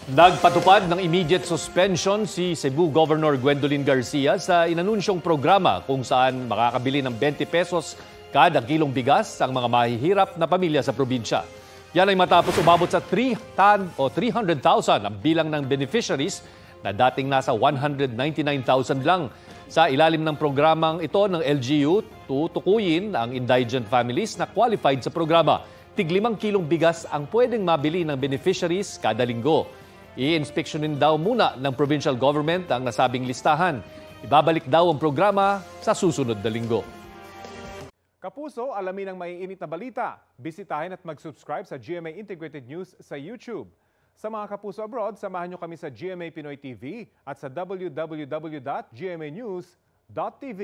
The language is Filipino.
Nagpatupad ng immediate suspension si Cebu Governor Gwendolyn Garcia sa inanunsyong programa kung saan makakabili ng 20 pesos kada kilong bigas ang mga mahihirap na pamilya sa probinsya. Yan ay matapos umabot sa 300,000 ang bilang ng beneficiaries na dating nasa 199,000 lang. Sa ilalim ng programang ito ng LGU, tutukuyin ang indigent families na qualified sa programa. Tig 5 kilong bigas ang pwedeng mabili ng beneficiaries kada linggo. I-inspeksyonin daw muna ng provincial government ang nasabing listahan. Ibabalik daw ang programa sa susunod na linggo. Kapuso, alamin ang maiinit na balita. Bisitahin at mag-subscribe sa GMA Integrated News sa YouTube. Sa mga kapuso abroad, samahan nyo kami sa GMA Pinoy TV at sa www.gmanews.tv.